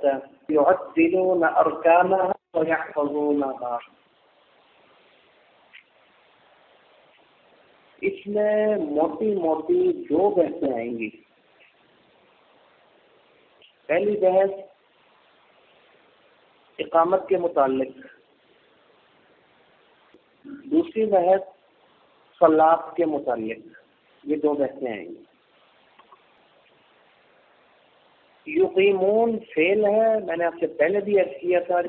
جاتا ہے یعدلون ارکانها ویحفظونها. اس میں موٹی موٹی دو بحثیں آئیں گی. پہلی بحث اقامت کے متعلق، دوسری بحث صلاۃ کے متعلق. یہ دو بحثیں آئیں گی. یقیمون فعل ہے، میں نے آپ سے پہلے بھی عرض کیا تھا،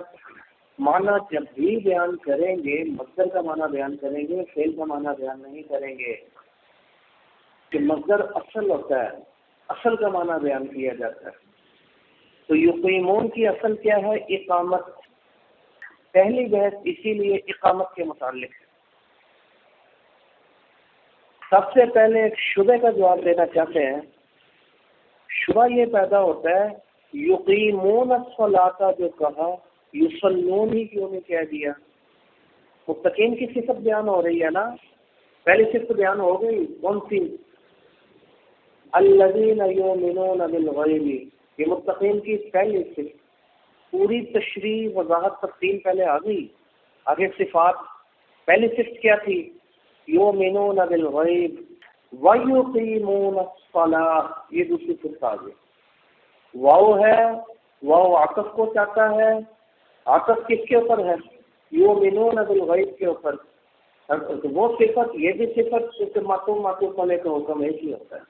معنی جب بھی بیان کریں گے مصدر کا معنی بیان کریں گے، فعل کا معنی بیان نہیں کریں گے. کہ مصدر اصل ہوتا ہے، اصل کا معنی بیان کیا جاتا ہے. تو یقیمون کی اصل کیا ہے؟ اقامت. پہلی بحث اسی لیے اقامت کے متعلق ہے. سب سے پہلے ایک شبہ کا جواب دینا چاہتے ہیں. شبہ یہ پیدا ہوتا ہے یقیمون الصلاۃ جو کہا یصلون ہی کیوں نہیں کہہ دیا؟ متقین کی صفت بیان ہو رہی ہے نا، پہلی صفت بیان ہو گئی. کون سی؟ الذین یؤمنون بالغیب. یہ متقین کی پہلی صفت. پوری تشریح وضاحت تفصیل پہلے آ گئی. آگے صفات. پہلی صفت کیا تھی؟ یؤمنون بالغیب وَيُقِيمُونَ الصَّلَاةَ. یہ دوسری صفت آ گئی. واو ہے، واو عطف کو چاہتا ہے. عطف کس کے اوپر ہے؟ یؤمنون بالغیب کے اوپر. وہ صفت، یہ بھی صفت، کیونکہ معطوف علیہ کا حکم ایک ہی ہوتا ہے.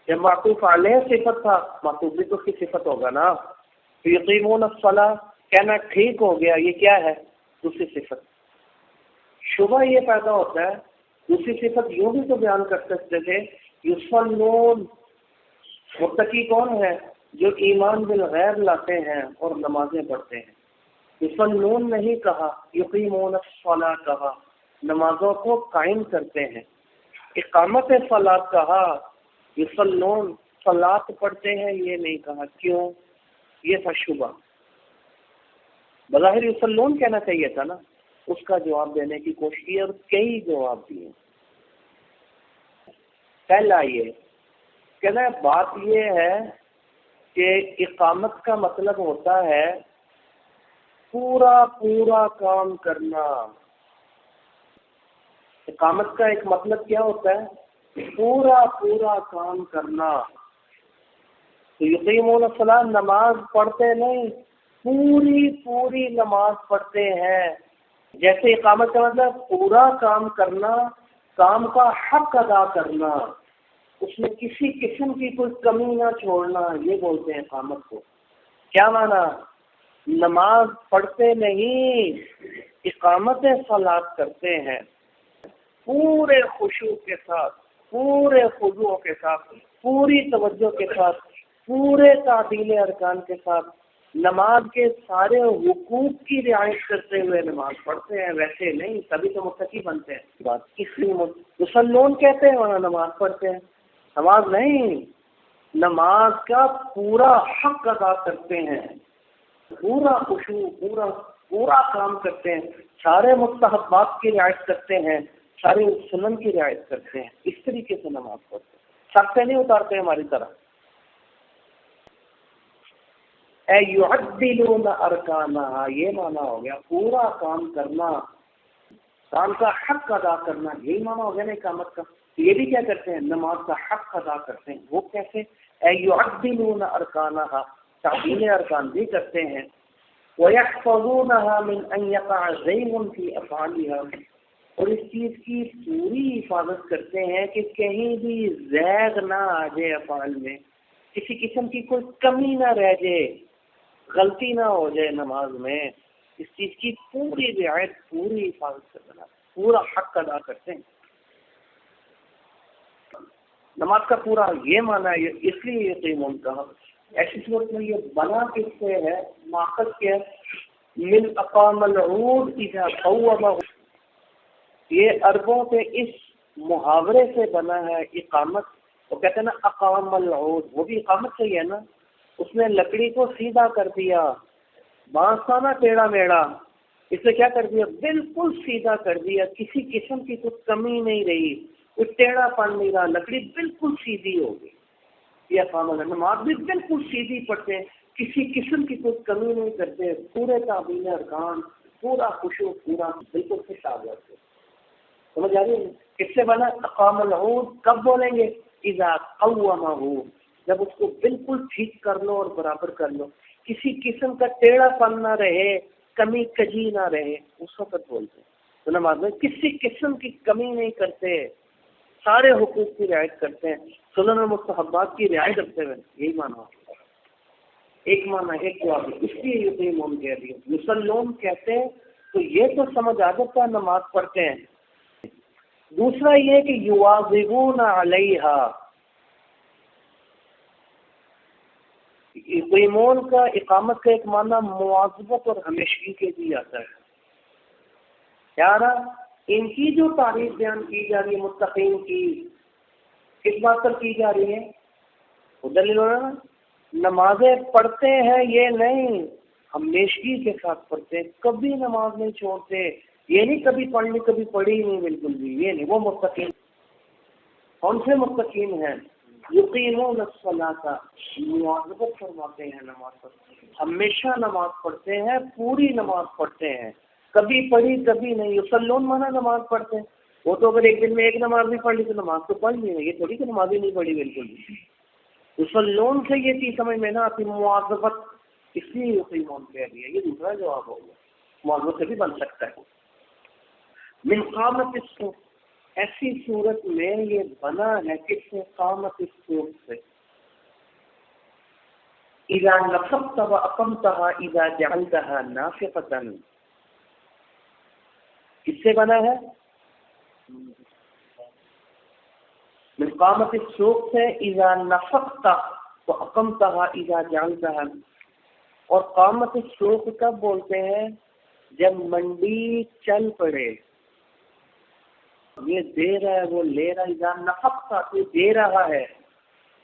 جب معطوف علیہ صفت تھا، معطوف بھی تو اس کی صفت ہوگا نا. یقیمون الصلاۃ کہنا ٹھیک ہو گیا. یہ کیا ہے؟ دوسری صفت. شبہ یہ پیدا ہوتا ہے دوسری صفت یوں بھی تو بیان کر سکتے تھے یصلون. متقی کون ہے؟ جو ایمان بالغیب لاتے ہیں اور نمازیں پڑھتے ہیں. یصلون نہیں کہا، یقیمون الصلاۃ کہا، نمازوں کو قائم کرتے ہیں. اقامت صلاۃ کہا، یصلون صلاۃ پڑھتے ہیں یہ نہیں کہا. کیوں؟ یہ تھا شبہ. بظاہر یصلون کہنا چاہیے تھا نا. اس کا جواب دینے کی کوشش کی اور کئی جواب دیے. پہلا یہ کہنا ہے، بات یہ ہے کہ اقامت کا مطلب ہوتا ہے پورا پورا کام کرنا. اقامت کا ایک مطلب کیا ہوتا ہے؟ پورا پورا کام کرنا. تو یقیمون الصلاۃ نماز پڑھتے نہیں، پوری پوری نماز پڑھتے ہیں. جیسے اقامت کا مطلب پورا کام کرنا، کام کا حق ادا کرنا، اس میں کسی قسم کی کوئی کمی نہ چھوڑنا، یہ بولتے ہیں اقامت کو. کیا معنی؟ نماز پڑھتے نہیں، اقامت صلاۃ کرتے ہیں پورے خشوع کے ساتھ، پورے خضوع کے ساتھ، پوری توجہ کے ساتھ، پورے تعدیل ارکان کے ساتھ، نماز کے سارے حقوق کی رعایت کرتے ہوئے نماز پڑھتے ہیں. ویسے نہیں، تبھی تو متقی بنتے ہیں. بات اس لیے مسلمون کہتے ہیں وہاں نماز پڑھتے ہیں. نماز نہیں، نماز کا پورا حق ادا کرتے ہیں، پورا خشوع، پورا کام کرتے ہیں، سارے مستحبات کی رعایت کرتے ہیں، سارے سنن کی رعایت کرتے ہیں. اس طریقے سے نماز پڑھتے ہیں، سب سے نہیں اتارتے ہماری طرح. اے یعدلون ارکانها، یہ معنی ہو گیا پورا کام کرنا، کام کا حق ادا کرنا. یہی معنی ہو گیا نا اقامت کا. یہ بھی کیا کرتے ہیں؟ نماز کا حق ادا کرتے ہیں. وہ کیسے؟ اے یعدلون ارکانها، تعدیل ارکان بھی کرتے ہیں. وَيَحْفَظُونَهَا مِنْ أَنْ يَقَعَ زَيْغٌ فِي أَفْعَالِهَا، اور اس چیز کی پوری حفاظت کرتے ہیں کہ کہیں بھی زیغ نہ آ جائے افعال میں، کسی قسم کی کوئی کمی نہ رہ جائے، غلطی نہ ہو جائے نماز میں. اس چیز کی پوری رعایت، پوری حفاظت کرنا، پورا حق ادا کرتے ہیں. نماز کا پورا یہ معنی ہے. اس لیے یقیمون کہا. ایسی صورت میں یہ بنا کس سے ہے؟ ماخذ کے من اقام العود اذا قومہ. یہ عربوں سے اس محاورے سے بنا ہے اقامت. وہ کہتے ہیں نا اقام العود، وہ بھی اقامت سے ہی ہے نا. اس نے لکڑی کو سیدھا کر دیا، بانس تھا نا ٹیڑھا میڑھا، اس نے کیا کر دیا؟ بالکل سیدھا کر دیا، کسی قسم کی کوئی کمی نہیں رہی، کوئی ٹیڑھا پن نہیں رہا، لکڑی بالکل سیدھی ہو گئی. یہ اقام العود. نماز بھی بالکل سیدھی پڑھتے ہیں، کسی قسم کی کوئی کمی نہیں کرتے، پورے تعبیر ارکان، پورا خشوع، پورا بالکل فٹ آ جاتے. سمجھ آ رہی ہے؟ کس سے بنا؟ اقام العود کب بولیں گے؟ اذا قومہ، جب اس کو بالکل ٹھیک کر لو اور برابر کر لو، کسی قسم کا ٹیڑھا پن نہ رہے، کمی کجی نہ رہے، اس وقت بولتے ہیں. تو نماز میں کسی قسم کی کمی نہیں کرتے، سارے حقوق کی رعایت کرتے ہیں، سنن اور مستحبات کی رعایت کرتے ہوئے. یہی مانا ایک مانا ایک جواب. اس لیے یقیمون کہہ دیا. یصلون کہتے ہیں تو یہ تو سمجھ آ جاتا ہے نماز پڑھتے ہیں. دوسرا یہ کہ یواظبون علیہا، یقیمون کا اقامت کا ایک معنی مواظبت اور ہمیشگی کے بھی آتا ہے. یار ان کی جو تعریف بیان کی جا رہی ہے متقین کی، کس بات پر کی جا رہی ہے؟ دلیل ہونا، نمازیں پڑھتے ہیں یہ نہیں، ہمیشگی کے ساتھ پڑھتے ہیں، کبھی نماز نہیں چھوڑتے. یہ نہیں کبھی پڑھ لی کبھی پڑھی نہیں، بالکل بھی یہ نہیں. وہ متقین کون سے متقین ہیں؟ یقیمون الصلاۃ، مواظبت فرماتے ہیں نماز پر، ہمیشہ نماز پڑھتے ہیں، پوری نماز پڑھتے ہیں، کبھی پڑھی کبھی نہیں. یصلون مانا نماز پڑھتے ہیں. وہ تو اگر ایک دن میں ایک نماز نہیں پڑھ لی تو نماز تو پڑھ لی ہے، یہ تھوڑی کہ نماز ہی نہیں پڑھی بالکل بھی. یصلون سے یہ چیز سمجھ میں نہ آتی مواظبت، اس لیے یقیمون کہہ دیا. یہ دوسرا جواب ہوگا، مواظبت سے بھی بن سکتا ہے. من قامت الصبح، ایسی صورت میں یہ بنا ہے کس سے؟ قامت الصبح سے. اذا نفقت واقمتها اذا جعلتها نافقة، کس سے بنا ہے؟ من قامت الصبح سے اذا نفقت واقمتها اذا جعلتها. اور قامت الصبح کب بولتے ہیں؟ جب منڈی چل پڑے. یہ دے رہا ہے وہ لے رہا ہے، اذا نفقت تو دے رہا ہے،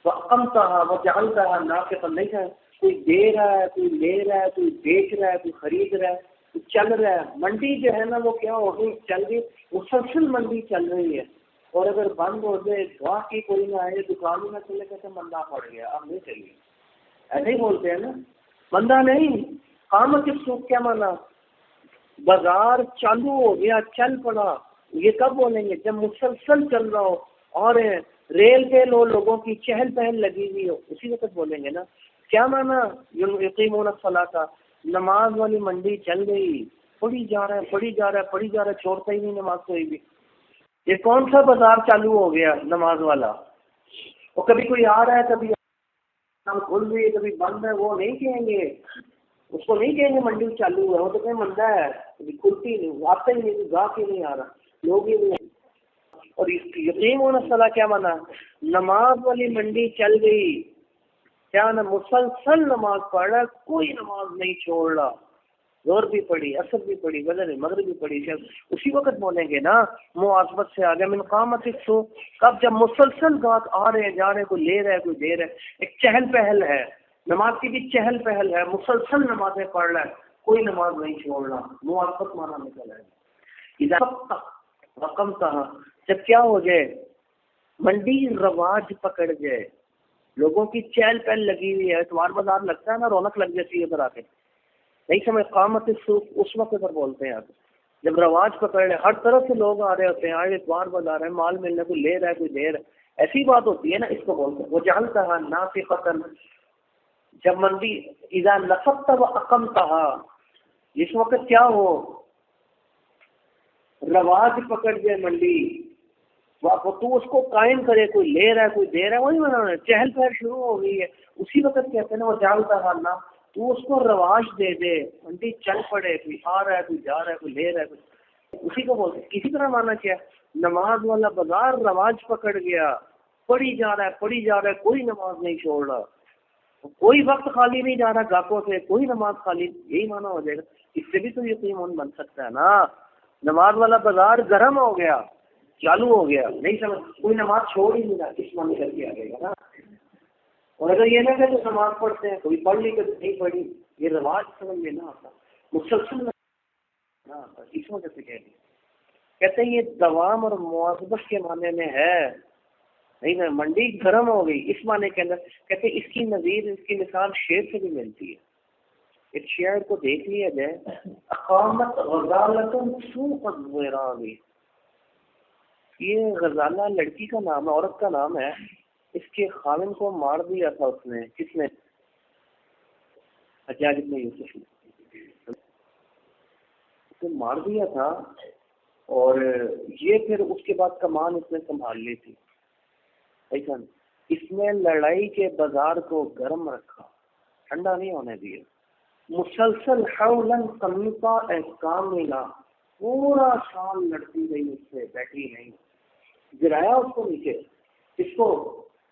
واقمتها وجعلتها نافقا، نہیں ہے کوئی دے رہا ہے کوئی لے رہا ہے کوئی بیچ رہا ہے کوئی خرید رہا ہے کوئی چل رہا ہے. منڈی جو ہے نا وہ کیا ہو گئی؟ چل گئی، مسلسل منڈی چل رہی ہے. اور اگر بند ہو جائے، گاہک کوئی نہ آئے، دکان میں چلے کہتے مندہ پڑ گیا اب نہیں چلیے، ایسے ہی بولتے ہیں نا، مندہ نہیں. قامت السوق کیا مانا؟ بازار چالو ہو گیا، چل پڑا. یہ کب بولیں گے؟ جب مسلسل چل رہا ہو اور ریل پہ لوگوں کی چہل پہل لگی ہوئی ہو، اسی وقت بولیں گے نا. کیا مانا؟ یقیمون الصلاۃ، نماز والی منڈی چل گئی، پڑھی جا رہا ہے پڑھی جا رہا ہے پڑھی جا رہا ہے، چھوڑتا ہی نہیں نماز کوئی بھی. یہ کون سا بازار چالو ہو گیا نماز والا؟ وہ کبھی کوئی آ رہا ہے، کبھی کھل رہی ہے کبھی بند ہے. وہ نہیں کہیں گے، اس کو نہیں کہیں گے منڈی چالو ہے، وہ تو کہیں مندہ ہے، کبھی کھلتی نہیں، آتا ہی نہیں، گاہک ہی نہیں آ رہا، لوگ ہی نہیں. اور یقیمون الصلاۃ کیا مانا؟ نماز والی منڈی چل گئی، کیا نا مسلسل نماز پڑھ رہا ہے، کوئی نماز نہیں چھوڑ رہا، ظہر بھی پڑھی، عصر بھی پڑھی، فجر مغرب بھی پڑھی، اسی وقت بولیں گے نا. مواظبت سے آ گیا. من قامت الصبح کب؟ جب مسلسل گاہک آ رہے ہیں جا رہے ہیں، کوئی لے رہا ہے کوئی دے رہا ہے، ایک چہل پہل ہے، نماز کی بھی چہل پہل ہے، مسلسل نمازیں پڑھ رہا ہے، کوئی نماز نہیں چھوڑ رہا. مواظبت مانا نکل ہے. اذا رقم کہاں؟ جب کیا ہو جائے؟ منڈی رواج پکڑ جائے، لوگوں کی چہل پہل لگی ہوئی ہے، اتوار بازار لگتا ہے نا، رونق لگ جاتی ہے ادھر آ کے. نہیں سمجھ؟ قامت السوق اس وقت پر بولتے ہیں آپ، جب رواج پکڑ رہے، ہر طرف سے لوگ آ رہے ہوتے ہیں، آج اتوار بازار ہے، مال ملنے کوئی لے رہا ہے کوئی دے رہا ہے، ایسی بات ہوتی ہے نا، اس کو بولتے ہیں. وہ جعلتها نافقة، جب منڈی اذا نفقت واقمتها، جس وقت کیا ہو؟ رواج پکڑ جائے منڈی، تو اس کو قائم کرے، کوئی لے رہا ہے کوئی دے رہا ہے، وہی بنانا، چہل پہل شروع ہو گئی ہے، اسی وقت کہتے ہیں نا وہ جعلتها نا، تو اس کو رواج دے دے، منڈی چل پڑے، کوئی آ رہا ہے کوئی جا رہا ہے کوئی لے رہا ہے کوئی، اسی کو بولتے ہیں. کسی طرح مانا کیا؟ نماز والا بازار رواج پکڑ گیا، پڑھی جا رہا ہے پڑھی جا رہا ہے، کوئی نماز نہیں چھوڑ رہا، کوئی وقت خالی نہیں جا رہا گاہکوں سے، کوئی نماز خالی. یہی مانا ہو جائے گا. اس سے بھی تو یقین بن سکتا ہے نا، نماز والا بازار گرم ہو گیا، چالو ہو گیا، نہیں سمجھ، کوئی نماز چھوڑ ہی نہیں رہا، اس معنی کر کے آ جائے گا نا. اور اگر یہ نہ کہ تو نماز پڑھتے ہیں، کبھی پڑھ لی کبھی نہیں پڑھی، یہ رواج سمجھ میں نہ آتا، مسلسل نہ آتا، اس وجہ سے کہتے ہیں یہ دوام اور مواظبت کے معنی میں ہے. نہیں نا، منڈی گرم ہو گئی اس معنی کے اندر کہتے ہیں اس کی نظیر اس کی مثال شعر سے بھی ملتی ہے. ایک شعر کو دیکھ لیا جائے، اقامت غزالۃ سوق الضرابی، یہ غزالہ لڑکی کا نام ہے، عورت کا نام ہے. اس کے خاوند کو مار دیا تھا اس نے، کس نے؟ حجاج بن یوسف نے اسے مار دیا تھا. اور یہ پھر اس کے بعد کمان اس نے سنبھال لی تھی. ایسا اس نے لڑائی کے بازار کو گرم رکھا، ٹھنڈا نہیں ہونے دیا. مسلسل حولن قمیصا احکام ملا، پورا سال لڑتی رہی اس سے، بیٹھی نہیں. گرایا اس کو نیچے، اس کو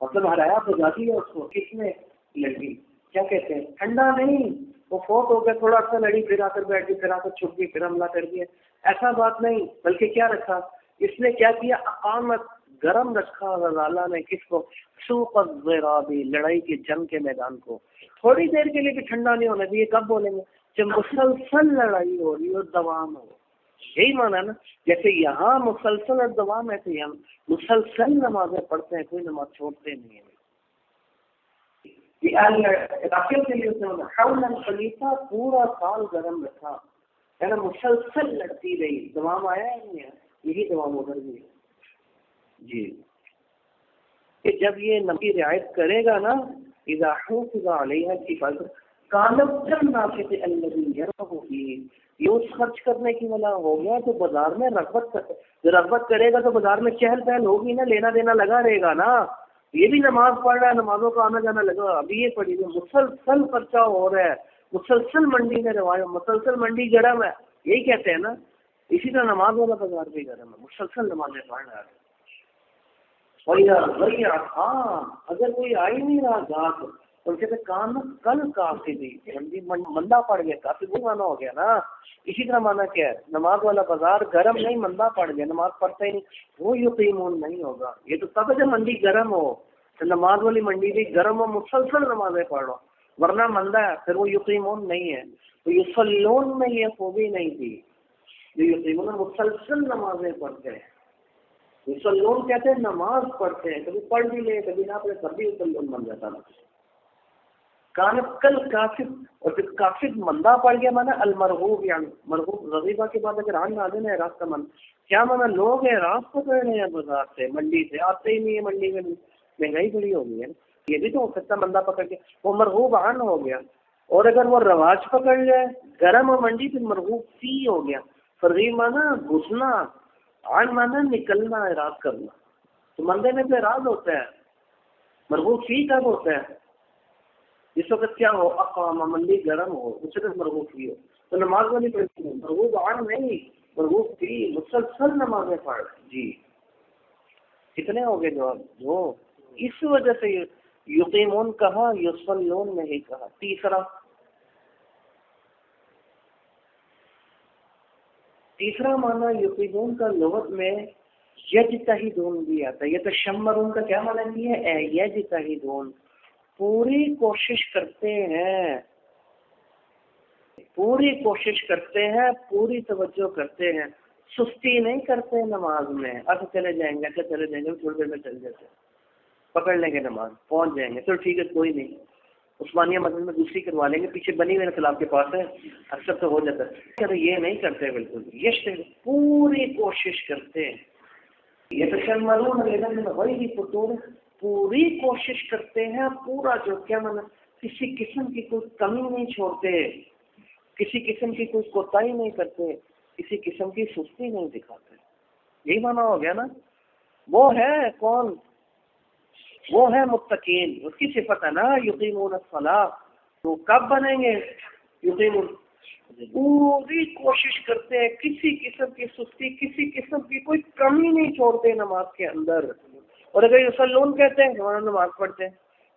مطلب ہرایا بجا دیا اس کو. کس نے؟ لڑکی. کیا کہتے ہیں؟ ٹھنڈا نہیں، وہ فوت ہو گیا، تھوڑا سا لڑی، پھر آ کر بیٹھ گئی، پھر آ کر چھپ گئی، پھر حملہ کر دیا. ایسا بات نہیں، بلکہ کیا رکھا اس نے؟ کیا کیا؟ اقامت، گرم رکھا غزالہ نے. کس کو؟ سوق الضرابی، لڑائی کے جنگ کے میدان کو. تھوڑی دیر کے لیے بھی ٹھنڈا نہیں ہونا چاہیے. کب بولیں گے؟ جب مسلسل لڑائی ہو رہی ہو، دوام ہو. یہی مانا ہے نا، جیسے یہاں مسلسل اور دوام ہے، تو یہاں مسلسل نمازیں پڑھتے ہیں، کوئی نماز چھوڑتے نہیں ہیں. کے لیے خلیفہ پورا سال گرم رکھا، یعنی مسلسل لڑتی رہی. دوام آیا ہے نہیں ہے؟ یہی دوام ادھر بھی ہے. جی کہ جب یہ نبی رعایت کرے گا نا، اذا حفظ علیہ کی فضل کانب جن نافذ الذی یرغب فیہ، یہ اس خرچ کرنے کی والا ہو گیا تو بازار میں رغبت کرے گا، تو بازار میں چہل پہل ہوگی نا، لینا دینا لگا رہے گا نا. یہ بھی نماز پڑھ رہا ہے، نمازوں کا آنا جانا لگا. ابھی یہ پڑھی ہے، مسلسل خرچہ ہو رہا ہے، مسلسل منڈی میں روایت، مسلسل منڈی گرم ہے. یہی کہتے ہیں نا. اسی طرح نماز والا بازار بھی گرم ہے، مسلسل نمازیں پڑھ رہا ہے. ہاں اگر کوئی آ ہی نہیں رہا گاہک، تو کہتے کام کل کافی دی مندہ پڑ گیا. کافی وہ مانا ہو گیا نا. اسی طرح مانا کیا ہے؟ نماز والا بازار گرم نہیں، مندہ پڑ گیا، نماز پڑھتا ہی نہیں، وہ یقیمون نہیں ہوگا. یہ تو تب جب منڈی گرم ہو، تو نماز والی منڈی بھی گرم ہو، مسلسل نمازیں پڑھ رہا، ورنہ مندہ ہے، پھر وہ یقیمون نہیں ہے. تو یصلون میں یہ خوبی نہیں تھی، جو یقیمون مسلسل نمازیں پڑھتے ہیں. یصلون کہتے ہیں نماز پڑھتے ہیں، کبھی پڑھ بھی لے کبھی نہ پڑھے، تب بھی یصلون بن جاتا نا. کانب کل کافر، اور پھر کافر مندہ پڑ گیا مانا المرغوب، یعنی مرغوب رغیبہ کے بعد اگر آن نازل ہے راست کا من کیا مانا؟ لوگ ہیں راست پکڑ رہے ہیں بازار سے، منڈی سے آتے ہی نہیں ہے. منڈی میں مہنگائی بڑی ہو گئی ہے، یہ بھی تو ہو سکتا ہے مندہ پکڑ کے وہ مرغوب آن ہو گیا. اور اگر وہ رواج پکڑ جائے گرم اور منڈی، پھر مرغوب فی ہو گیا. فرغیب مانا گھسنا، آن مانا نکلنا، اعراض کرنا. تو مندے میں تو اعراض ہوتا ہے. مرغوب فی کب ہوتا ہے؟ جس وقت کیا ہو؟ اقام، منڈی گرم ہو، اس وقت مرغوب فی ہو. تو نماز والی پڑھتی ہے، مرغوب آن نہیں، مرغوب فی، مسلسل نمازیں پڑھ. جی کتنے ہو گئے جواب؟ جو اس وجہ سے یقیمون کہا، یصلون نہیں کہا. تیسرا معنی یقیمون کا لغت میں یجتہدون بھی آتا ہے. یتشمرون کا کیا معنی ہے؟ یجتہدون، پوری کوشش کرتے ہیں، پوری کوشش کرتے ہیں، پوری توجہ کرتے ہیں، سستی نہیں کرتے نماز میں. اب چلے جائیں گے، اچھا چلے جائیں گے، تھوڑی دیر میں چل جاتے ہیں، پکڑ لیں گے نماز، پہنچ جائیں گے، چلو ٹھیک ہے کوئی نہیں، عثمانیہ مسجد میں دوسری کروا لیں گے، پیچھے بنی ہوئی نقل آپ کے پاس ہے، اکثر تو ہو جاتا ہے. یہ نہیں کرتے بالکل. یہ پوری کوشش کرتے ہیں. یہ تو پوری کوشش کرتے ہیں، پورا جو کیا مانا، کسی قسم کی کوئی کمی نہیں چھوڑتے، کسی قسم کی کوئی کوتاہی نہیں کرتے، کسی قسم کی سستی نہیں دکھاتے. یہی مانا ہو گیا نا. وہ ہے کون؟ وہ ہے متقین، اس کی صفت ہے نا یقیمون الصلاۃ. تو کب بنیں گے یقیمون؟ پوری کوشش کرتے ہیں، کسی قسم کی سستی، کسی قسم کی کوئی کمی نہیں چھوڑتے نماز کے اندر. اور اگر یصلون کہتے ہیں ہمارا نماز پڑھتے ہیں،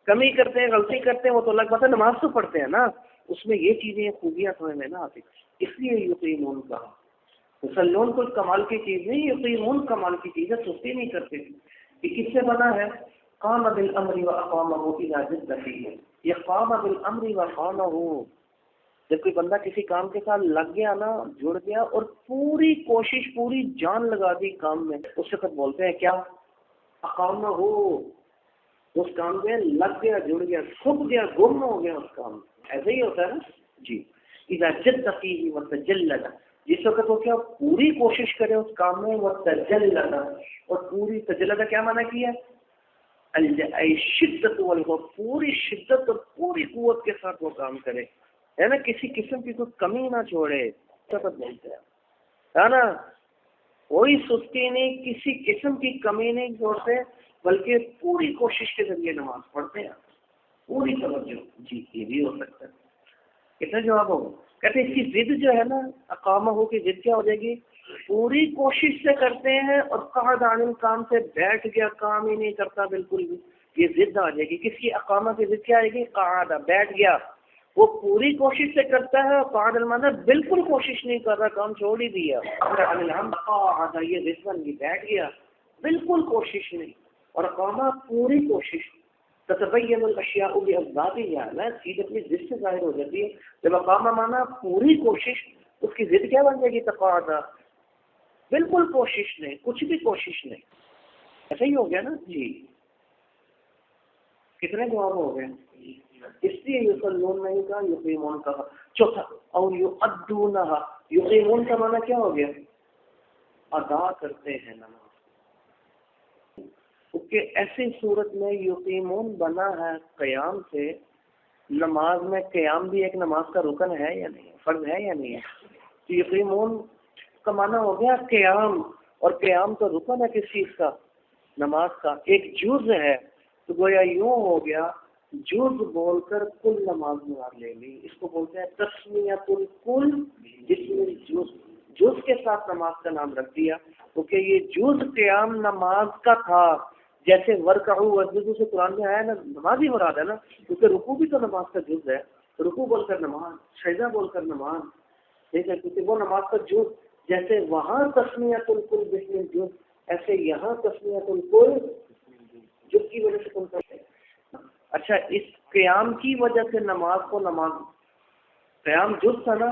کمی کرتے ہیں، غلطی کرتے ہیں، وہ تو الگ بات ہے، نماز تو پڑھتے ہیں نا. اس میں یہ چیزیں خوبیاں سمجھ میں نہ آتی، اس لیے یقیمون کہا. یصلون کوئی کمال کی چیز نہیں، یقیمون کمال کی چیز ہے، سستی نہیں کرتے. یہ کس سے بنا ہے؟ قام بالامر واقامہ اذا جد فیہ. یہ قام بالامر واقامہ، جب کوئی بندہ کسی کام کے ساتھ لگ گیا نا، جڑ گیا، اور پوری کوشش، پوری جان لگا دی کام میں، اس وقت بولتے ہیں کیا؟ اقامہ ہو، اس کام میں لگ گیا، جڑ گیا، چھپ گیا، گم ہو گیا اس کام، ایسا ہی ہوتا ہے نا جی۔ اذا جد فیہ وتجلد، جس وقت وہ کیا پوری کوشش کرے اس کام میں، وتجلد، اور پوری تجلد کیا معنی کیا شدت والقوت، پوری شدت اور پوری قوت کے ساتھ وہ کام کرے، ہے نا، کسی قسم کی کوئی کمی نہ چھوڑے، سبت بولتے ہیں، ہے نا، کوئی سستی نہیں، کسی قسم کی کمی نہیں چھوڑتے، بلکہ پوری کوشش کے ذریعے نماز پڑھتے ہیں، پوری توجہ۔ جی یہ بھی ہو سکتا ہے۔ کتنا جواب ہوگا؟ کہتے ہیں اس کی ضد جو ہے نا، اقامہ ہو کی ضد کیا ہو جائے گی؟ پوری کوشش سے کرتے ہیں اور قعد عن الکام سے بیٹھ گیا، کام ہی نہیں کرتا بالکل بھی، یہ ضد آ جائے گی۔ کس کی؟ اقامہ کی ضد کیا آئے گی؟ قعد، بیٹھ گیا، وہ پوری کوشش سے کرتا ہے، اور قعد المانا بالکل کوشش نہیں کر رہا، کام چھوڑ ہی دیا، قعد، یہ ضد بن گئی، بیٹھ گیا، بالکل کوشش نہیں، اور اقامہ پوری کوشش۔ تتبین الاشیاء باذاتها، نا چیز اپنی ضد سے ظاہر ہو جاتی ہے۔ جب اقامہ مانا پوری کوشش، اس کی ضد کیا بن جائے گی؟ تقاعدہ، بالکل کوشش نہیں، کچھ بھی کوشش نہیں، ایسا ہی ہو گیا نا جی۔ کتنے جواب ہو گئے؟ اس لیے یصلون نہیں کا، یقیمون کا۔ چوتھا، اور یؤدونها، یقیمون کا معنی کیا ہو گیا؟ ادا کرتے ہیں نماز، کہ ایسی صورت میں یقیمون بنا ہے قیام سے، نماز میں قیام بھی ایک نماز کا رکن ہے یا نہیں، فرض ہے یا نہیں ہے؟ تو یقیمون کا معنی ہو گیا قیام، اور قیام تو رکن ہے کس چیز کا؟ نماز کا، ایک جز ہے، تو گویا یوں ہو گیا، جز بول کر کل نماز مراد لے لی، اس کو بولتے ہیں تسمیۃ الکل، جس میں جز کے ساتھ نماز کا نام رکھ دیا، کیونکہ یہ جز قیام نماز کا تھا، جیسے ورکعوا واسجدوا سے قرآن میں آیا نا، نماز ہی مراد ہے نا، کیونکہ رکوع بھی تو نماز کا جز ہے، رکوع بول کر نماز، سجدہ بول کر نماز، ٹھیک ہے، کیونکہ وہ نماز کا جز، جیسے وہاں تسمیۃ الکل بسم الجز، ایسے یہاں تسمیۃ الکل جز کی وجہ سے کون کرتے ہیں۔ اچھا، اس قیام کی وجہ سے نماز کو نماز، قیام جز تھا نا،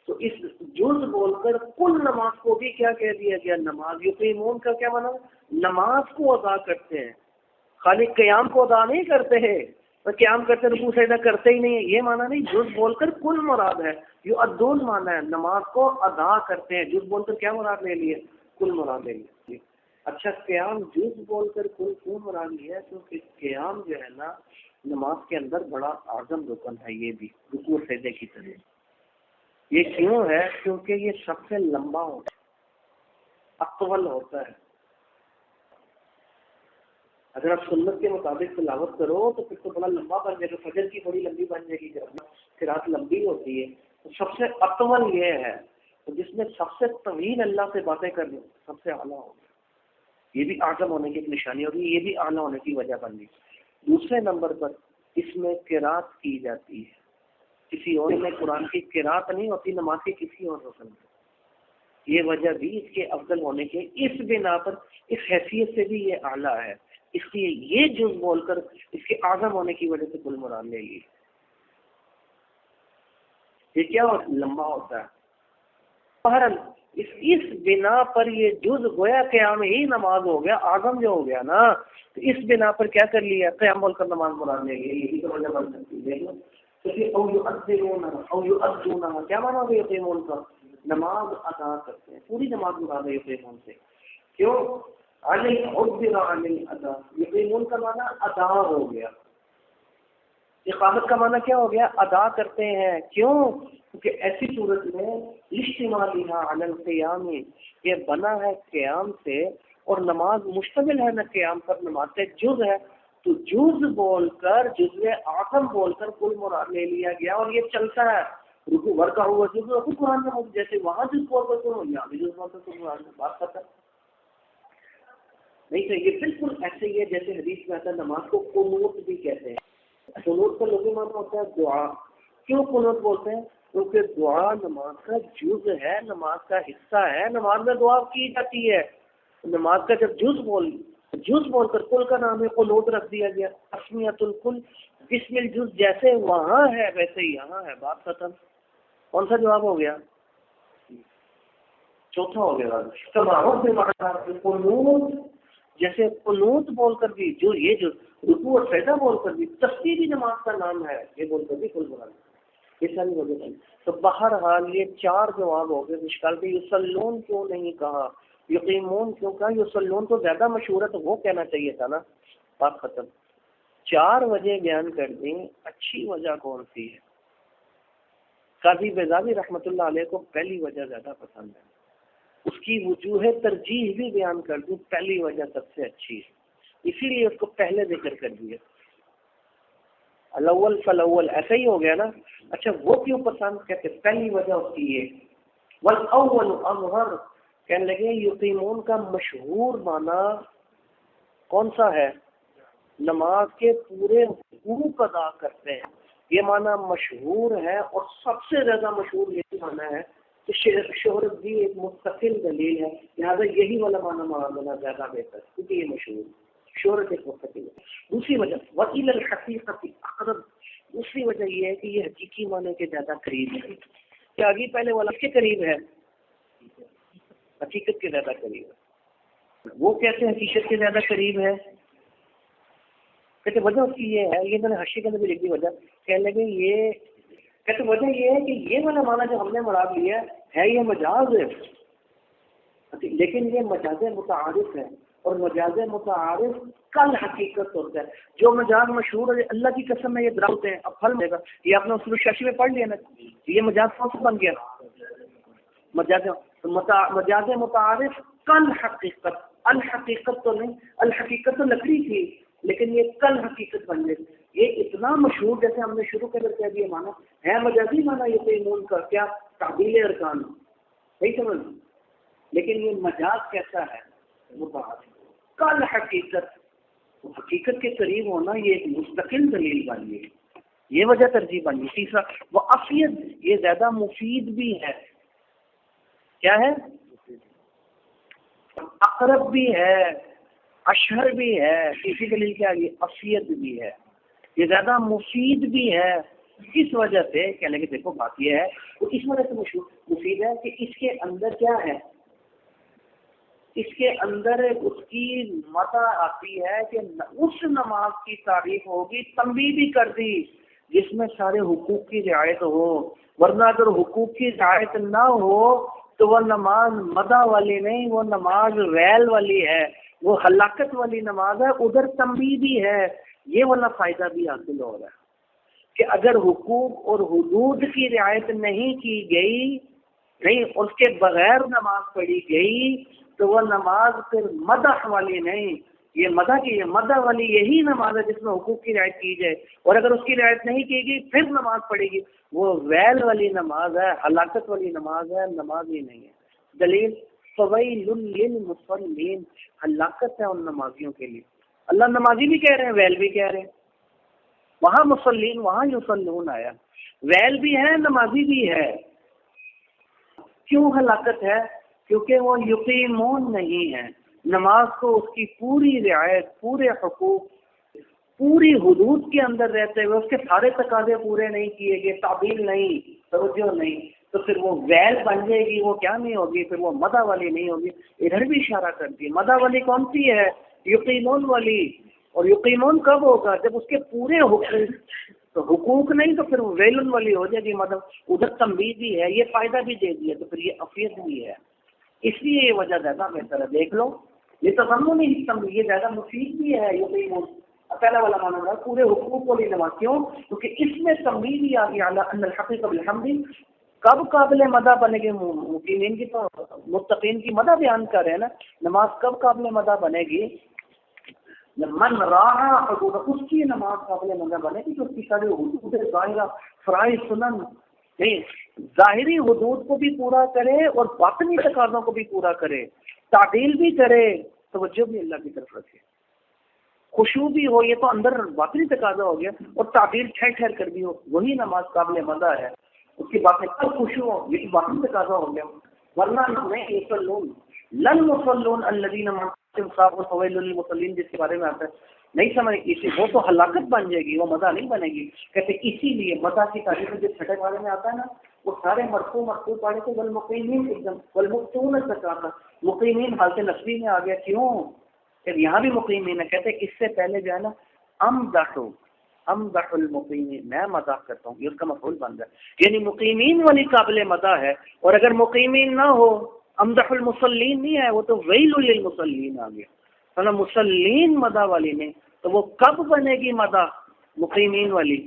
تو اس جز بول کر کل نماز کو بھی کیا کہہ دیا گیا؟ نماز۔ یقیمون کا کیا معنی؟ نماز کو ادا کرتے ہیں، خالی قیام کو ادا نہیں کرتے ہیں، اور قیام کرتے رکوع سجدہ کرتے ہی نہیں ہے، یہ معنی نہیں، جز بول کر کل مراد ہے، یؤدون معنی ہے نماز کو ادا کرتے ہیں، جز بول کر کیا مراد لے لیے؟ کل مراد لے لیے۔ اچھا، قیام جز بول کر کل کیوں مراد لیا؟ کیونکہ قیام جو ہے نا نماز کے اندر بڑا اعظم رکن ہے، یہ بھی رکوع سجدے کی طرح۔ یہ کیوں ہے؟ کیونکہ یہ سب سے لمبا ہوتا ہے، اطول ہوتا ہے۔ اگر آپ سنت کے مطابق تلاوت کرو تو پھر تو بڑا لمبا بن جائے گا، فجر کی بڑی لمبی بن جائے گی، قرات لمبی ہوتی ہے، تو سب سے اطول یہ ہے، تو جس میں سب سے طویل اللہ سے باتیں کرنی سب سے اعلیٰ ہوگا، یہ بھی اعظم ہونے کی ایک نشانی ہوگی، یہ بھی اعلیٰ ہونے کی وجہ بن گئی۔ دوسرے نمبر پر اس میں قرات کی جاتی ہے، کسی اور میں قرآن کی قرات نہیں ہوتی نماز کی کسی اور رکن میں، یہ وجہ بھی اس کے افضل ہونے کے، اس بنا پر، اس حیثیت سے بھی یہ اعلیٰ ہے، اس لیے یہ جز بول کر اس کے اعظم ہونے کی وجہ سے کل مراد لے لی۔ یہ کیا لمبا ہوتا ہے، بہرحال اس بنا پر یہ جز گویا قیام ہی نماز ہو گیا، اعظم جو ہو گیا نا، تو اس بنا پر کیا کر لیا؟ قیام بول کر نماز مراد لے لی، یہی تو وجہ بن سکتی ہے۔ دیکھ لو او یؤذنون، کیا مانا ہوگا یقیمون کا؟ نماز ادا کرتے ہیں، پوری نماز مراد ہے یقیمون سے، کیوں؟ عن الادا، یقیمون کا معنی ادا ہو گیا، اقامت کا معنی کیا ہو گیا؟ ادا کرتے ہیں، کیوں؟ کیونکہ ایسی صورت میں اشتمالها علی القیام، یہ بنا ہے قیام سے، اور نماز مشتمل ہے نہ قیام پر، نماز کا ایک جز ہے، تو جز بول کر، جزء اعظم بول کر کل مراد لے لیا گیا، اور یہ چلتا ہے، رکوع ورکع ہوا جز خود قرآن میں، جیسے وہاں جز بول کر کل، یہاں بھی جز بول کر کل مراد، بات کرتا نہیں تو یہ بالکل ایسے ہی ہے جیسے حدیث میں آتا ہے نماز کو قنوت بھی کہتے ہیں۔ قنوت کا لغوی معنی ہوتا ہے دعا۔ کیوں قنوت بولتے ہیں؟ کیونکہ دعا نماز کا جز ہے، نماز کا حصہ ہے، نماز میں دعا کی جاتی ہے، نماز کا جب جز بول کر کل کا نام ہے قنوت رکھ دیا گیا، تسمیۃ الکل بسم الجز، جیسے وہاں ہے ویسے یہاں ہے، بات ختم۔ کون سا جواب ہو گیا؟ چوتھا ہو گیا۔ قنوت جیسے قنوت بول کر بھی جو رکوع اور سجدہ بول کر بھی تسبیح بھی نماز کا نام ہے، یہ بول کر بھی کل بنا یہ ساری وجہ نہیں۔ تو بہرحال یہ 4 جواب ہو گئے مشکل کے۔ یصلون کیوں نہیں کہا، یقیمون کیوں کہا، یصلون تو زیادہ مشہور ہے تو وہ کہنا چاہیے تھا نا، بات ختم۔ 4 وجہ بیان کر دیں، اچھی وجہ کون سی ہے؟ قاضی بیضاوی رحمۃ اللہ علیہ کو پہلی وجہ زیادہ پسند ہے، اس کی وجوہ ترجیح بھی بیان کر دوں، پہلی وجہ سب سے اچھی ہے، اسی لیے اس کو پہلے ذکر کر دیا۔ الاول فالاول ایسا ہی ہو گیا نا۔ اچھا وہ کیوں پسند؟ کہتے پہلی وجہ اس کی یہ، والاول اظہر، کہنے لگے یقیمون کا مشہور معنی کون سا ہے؟ نماز کے پورے حقوق ادا کرتے ہیں، یہ معنی مشہور ہے، اور سب سے زیادہ مشہور یہی معنی ہے کہ شہرت بھی ایک مستقل دلیل ہے، لہٰذا یہی والا معنی معاملہ زیادہ بہتر ہے کیونکہ یہ مشہور ہے، شہرت ایک مستقل ہے۔ دوسری وجہ وَإِلَى الْحَقِيقَةِ أَقْرَبُ، دوسری وجہ یہ ہے کہ یہ حقیقی معنی کے زیادہ قریب ہے۔ کیا آگے پہلے والا اس کے قریب ہے؟ حقیقت کے زیادہ قریب ہے۔ وہ کیسے حقیقت کے زیادہ قریب ہے؟ کہتے وجہ اس کی یہ ہے، یہ میں نے حاشیے کے اندر بھی لکھ دی وجہ، کہنے لگے یہ کہتے وجہ یہ ہے کہ یہ والا معنی جو ہم نے مراد لیا ہے یہ مجاز ہے، لیکن یہ مجاز متعارف ہے، اور مجاز متعارف کل حقیقت ہوتا ہے۔ جو مجاز مشہور ہے اللہ کی قسم میں یہ دراؤتے ہیں، اب پھل دے گا، یہ آپ نے اصول الشاشی میں پڑھ لیا نا، یہ مجاز کون سا بن گیا؟ مجاز متعارف کل حقیقت، الحقیقت تو نہیں، الحقیقت تو لکڑی تھی لیکن یہ کل حقیقت بن گئی۔ یہ اتنا مشہور، جیسے ہم نے شروع کے اندر کہہ دیا معنی ہے مجازی معنی یقینون کا کیا تعبیل ارکان، صحیح سمجھ، لیکن یہ مجاز کیسا ہے؟ متعارف کل حقیقت، حقیقت کے قریب ہونا یہ ایک مستقل دلیل بن گئی، یہ وجہ ترجیح بن گئی۔ تیسرا وہ افید، یہ زیادہ مفید بھی ہے، کیا ہے؟ اقرب بھی ہے، اشہر بھی ہے، اسی دلیل کیا ہے؟ افید بھی ہے، یہ زیادہ مفید بھی ہے۔ کس وجہ سے؟ کہنے کہ دیکھو بات یہ ہے، وہ اس وجہ سے مفید ہے کہ اس کے اندر کیا ہے؟ اس کے اندر اس کی مدح آتی ہے کہ اس نماز کی تعریف ہوگی، تنبیہ بھی کر دی جس میں سارے حقوق کی رعایت ہو، ورنہ اگر حقوق کی رعایت نہ ہو تو وہ نماز مدح والی نہیں، وہ نماز ویل والی ہے، وہ ہلاکت والی نماز ہے، ادھر تنبیہ بھی ہے۔ یہ والا فائدہ بھی حاصل ہو رہا ہے کہ اگر حقوق اور حدود کی رعایت نہیں کی گئی، نہیں اس کے بغیر نماز پڑھی گئی تو وہ نماز پھر مدح والی نہیں، یہ مدح کی، یہ مدح والی یہی نماز ہے جس میں حقوق کی رعایت کی جائے، اور اگر اس کی رعایت نہیں کی گئی پھر نماز پڑھے گی، وہ ویل والی نماز ہے، ہلاکت والی نماز ہے، نماز ہی نہیں ہے۔ دلیل فویل للمصلین، ہلاکت ہے ان نمازیوں کے لیے۔ اللہ نمازی بھی کہہ رہے ہیں، ویل بھی کہہ رہے ہیں، وہاں مصلین، وہاں یصلون آیا، ویل بھی ہے نمازی بھی ہے۔ کیوں ہلاکت ہے؟ کیونکہ وہ یقیمون نہیں ہے، نماز کو اس کی پوری رعایت، پورے حقوق، پوری حدود کے اندر رہتے ہوئے اس کے سارے تقاضے پورے نہیں کیے گئے، تعبیر نہیں، توجہ نہیں، تو پھر وہ ویل بن جائے گی، وہ کیا نہیں ہوگی، پھر وہ مدح والی نہیں ہوگی۔ ادھر بھی اشارہ کر دی، مدح والی کون سی ہے؟ یقیمون والی۔ اور یقیمون کب ہوگا؟ جب اس کے پورے حقوق، تو حقوق نہیں تو پھر ویلن والی ہو جائے گی مدح، ادھر تنبیہ بھی ہے، یہ فائدہ بھی دے دیا، تو پھر یہ افیت بھی ہے، اس لیے یہ وجہ زیادہ بہتر ہے۔ دیکھ لو یہ تو ہم نہیں، یہ زیادہ مفید بھی ہے، یقیمون پہلا والا مانا پورے حقوق والی نماز، کیوں؟ کیونکہ اس میں تنبیہ بھی آ گیا ان الحقیق بالحمد، کب قابل مدح بنے گی؟ مقیمین کی تو متقین کی مدح بیان کر رہے ہیں نا، نماز کب قابل مدح بنے گی؟ من راعى حدود، اس کی نماز قابل مدح بنے گی جو اس کی ساری حدود ظاہرہ، فرائض، سنن، نہیں ظاہری حدود کو بھی پورا کرے اور باطنی تقاضوں کو بھی پورا کرے، تعدیل بھی کرے، توجہ بھی اللہ کی طرف رکھے، خشوع بھی ہو، یہ تو اندر باطنی تقاضا ہو گیا، اور تعدیل ٹھہر ٹھہر کر بھی ہو، وہی نماز قابل مدح ہے۔ اس کی باتیں کب خشوع ہو، یہ باطنی تقاضا ہو گیا، ورنہ نہیں یصلون لن مصلون الذین فویل للمصلین جس کے بارے میں آتا ہے، نہیں سمجھ اسی، وہ تو ہلاکت بن جائے گی، وہ مدح نہیں بنے گی۔ کہتے اسی لیے مدح کی تعریف میں جو چھٹے بارے میں آتا ہے نا، وہ سارے مرفوع پڑھے تو والمقیمین ایک دم، والمقتون الزکاۃ، مقیمین حالت نصبی میں آ گیا، کیوں؟ پھر یہاں بھی مقیمین ہے، کہتے ہیں اس سے پہلے جو ہے نا امدح المقیمین، میں مدح کرتا ہوں، یہ اس کا مفعول بن رہا ہے، یعنی مقیمین والی قابل مدح ہے، اور اگر مقیمین نہ ہو امدح المصلین نہیں ہے، وہ تو ویل للمصلین آ گیا، ورنہ مصلین مدح والی نہیں، تو وہ کب بنے گی مدح مقیمین والی؟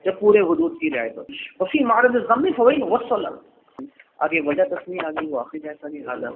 جب پورے حدود کی رعایت ہو. وفی معرض الضم فویل وصل، آگے وجہ تسمیہ آگے وہ آخری جیسا نہیں حاضر